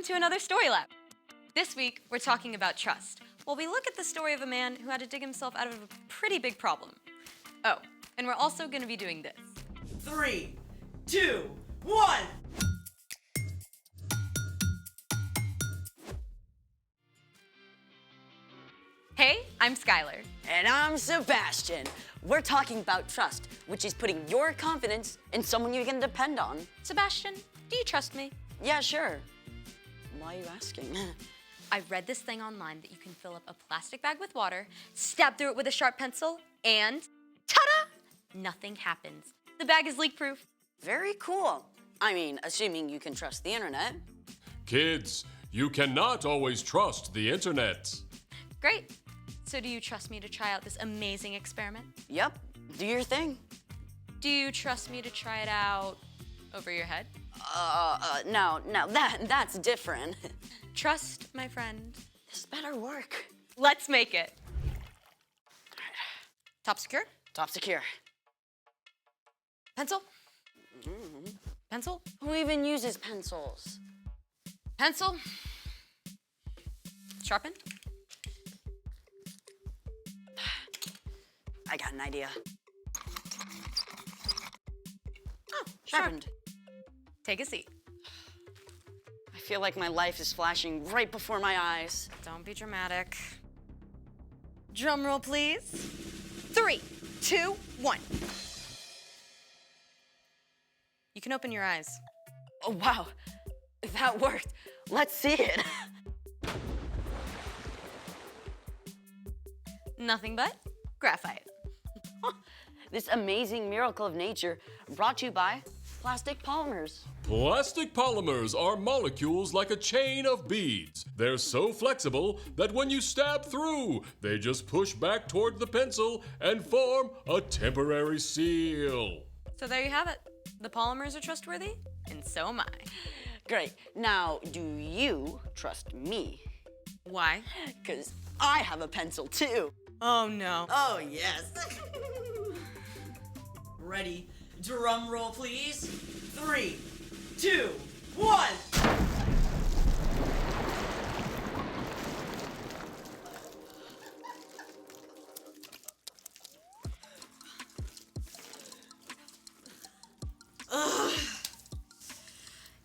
to another Story Lab. This week, we're talking about trust, while we look at the story of a man who had to dig himself out of a pretty big problem. Oh, and we're also going to be doing this. 3, 2, 1! Hey, I'm Skylar. And I'm Sebastian. We're talking about trust, which is putting your confidence in someone you can depend on. Sebastian, do you trust me? Yeah, sure. Why are you asking? I read this thing online that you can fill up a plastic bag with water, stab through it with a sharp pencil, and ta-da! Nothing happens. The bag is leak-proof. Very cool. I mean, assuming you can trust the internet. Kids, you cannot always trust the internet. Great. So do you trust me to try out this amazing experiment? Yep, do your thing. Do you trust me to try it out over your head? No, that's different. Trust, my friend. This better work. Let's make it. Top secure? Top secure. Pencil? Pencil? Who even uses pencils? Pencil? Sharpened? I got an idea. Oh, Sharpened. Take a seat. I feel like my life is flashing right before my eyes. Don't be dramatic. Drum roll, please. 3, 2, 1. You can open your eyes. Oh, wow. That worked. Let's see it. Nothing but graphite. This amazing miracle of nature brought to you by plastic polymers. Plastic polymers are molecules like a chain of beads. They're so flexible that when you stab through, they just push back toward the pencil and form a temporary seal. So there you have it. The polymers are trustworthy, and so am I. Great. Now, do you trust me? Why? Because I have a pencil too. Oh no. Oh, yes. Ready? Drum roll, please. 3, 2, 1!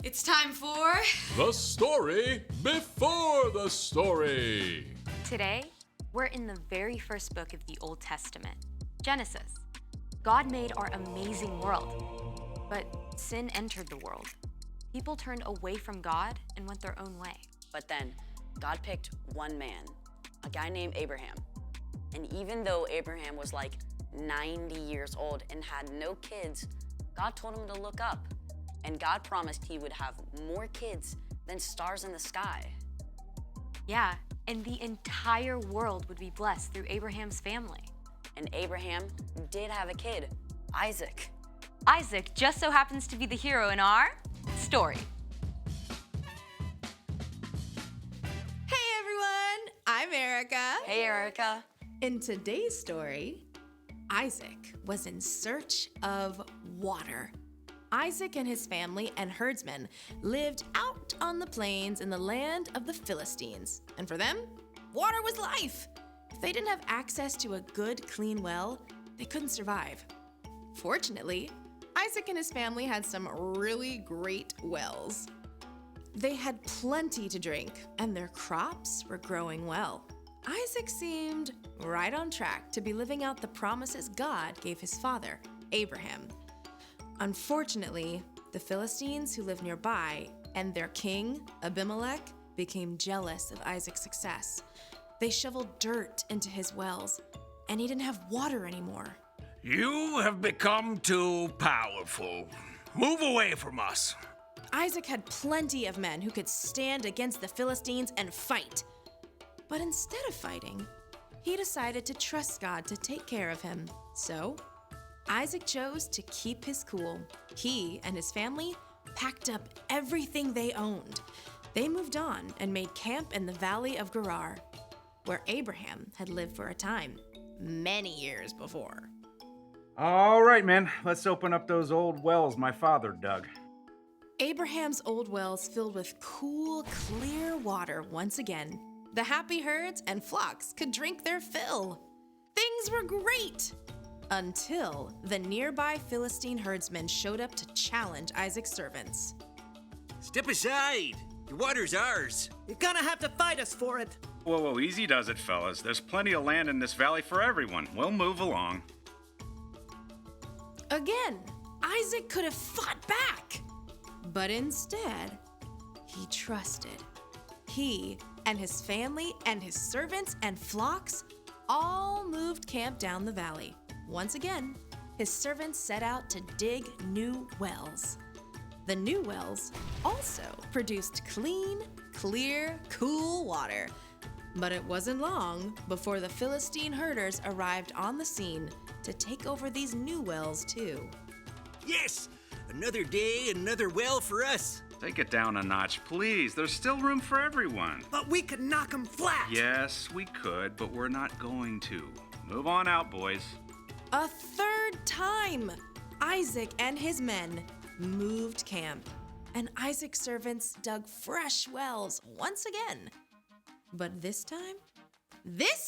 It's time for... The story before the story. Today, we're in the very first book of the Old Testament, Genesis. God made our amazing world, but sin entered the world. People turned away from God and went their own way. But then, God picked one man, a guy named Abraham. And even though Abraham was like 90 years old and had no kids, God told him to look up. And God promised he would have more kids than stars in the sky. Yeah, and the entire world would be blessed through Abraham's family. And Abraham did have a kid, Isaac. Isaac just so happens to be the hero in our story. Hey everyone, I'm Erica. Hey, Erica. In today's story, Isaac was in search of water. Isaac and his family and herdsmen lived out on the plains in the land of the Philistines. And for them, water was life. If they didn't have access to a good, clean well, they couldn't survive. Fortunately, Isaac and his family had some really great wells. They had plenty to drink, and their crops were growing well. Isaac seemed right on track to be living out the promises God gave his father, Abraham. Unfortunately, the Philistines who lived nearby and their king, Abimelech, became jealous of Isaac's success. They shoveled dirt into his wells, and he didn't have water anymore. You have become too powerful. Move away from us. Isaac had plenty of men who could stand against the Philistines and fight. But instead of fighting, he decided to trust God to take care of him. So, Isaac chose to keep his cool. He and his family packed up everything they owned. They moved on and made camp in the valley of Gerar, where Abraham had lived for a time, many years before. All right, man, let's open up those old wells my father dug. Abraham's old wells filled with cool, clear water once again. The happy herds and flocks could drink their fill. Things were great until the nearby Philistine herdsmen showed up to challenge Isaac's servants. Step aside. The water's ours. You're gonna have to fight us for it. Whoa, easy does it, fellas. There's plenty of land in this valley for everyone. We'll move along. Again, Isaac could have fought back, but instead, he trusted. He and his family and his servants and flocks all moved camp down the valley. Once again, his servants set out to dig new wells. The new wells also produced clean, clear, cool water. But it wasn't long before the Philistine herders arrived on the scene to take over these new wells too. Yes! Another day, another well for us. Take it down a notch, please. There's still room for everyone. But we could knock them flat. Yes, we could, but we're not going to. Move on out, boys. A third time, Isaac and his men moved camp, and Isaac's servants dug fresh wells once again. But this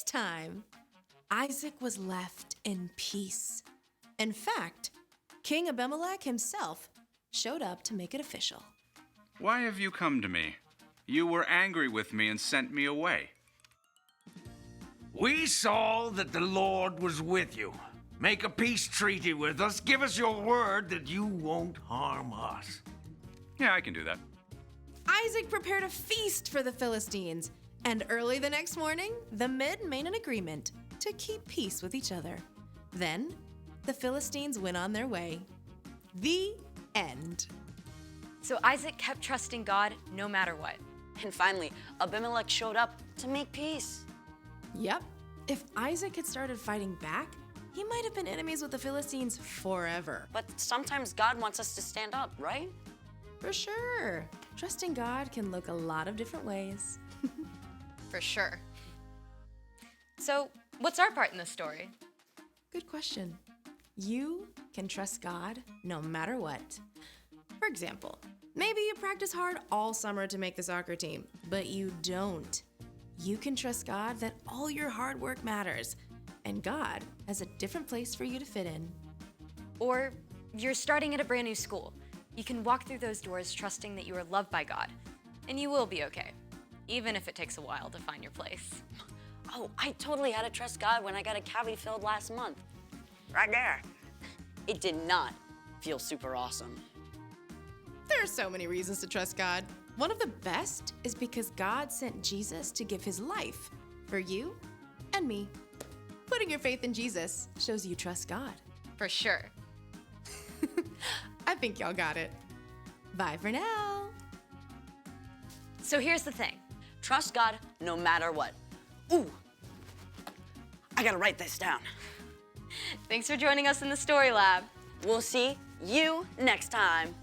time, Isaac was left in peace. In fact, King Abimelech himself showed up to make it official. Why have you come to me? You were angry with me and sent me away. We saw that the Lord was with you. Make a peace treaty with us. Give us your word that you won't harm us. Yeah, I can do that. Isaac prepared a feast for the Philistines, and early the next morning, the men made an agreement to keep peace with each other. Then, the Philistines went on their way. The end. So Isaac kept trusting God no matter what. And finally, Abimelech showed up to make peace. Yep, if Isaac had started fighting back, he might have been enemies with the Philistines forever. But sometimes God wants us to stand up, right? For sure. Trusting God can look a lot of different ways. For sure. So, what's our part in this story? Good question. You can trust God no matter what. For example, maybe you practice hard all summer to make the soccer team, but you don't. You can trust God that all your hard work matters, and God has a different place for you to fit in. Or you're starting at a brand new school. You can walk through those doors trusting that you are loved by God, and you will be okay, even if it takes a while to find your place. Oh, I totally had to trust God when I got a cavity filled last month. Right there. It did not feel super awesome. There are so many reasons to trust God. One of the best is because God sent Jesus to give his life for you and me. Putting your faith in Jesus shows you trust God. For sure. I think y'all got it. Bye for now. So here's the thing. Trust God no matter what. Ooh, I gotta write this down. Thanks for joining us in the Story Lab. We'll see you next time.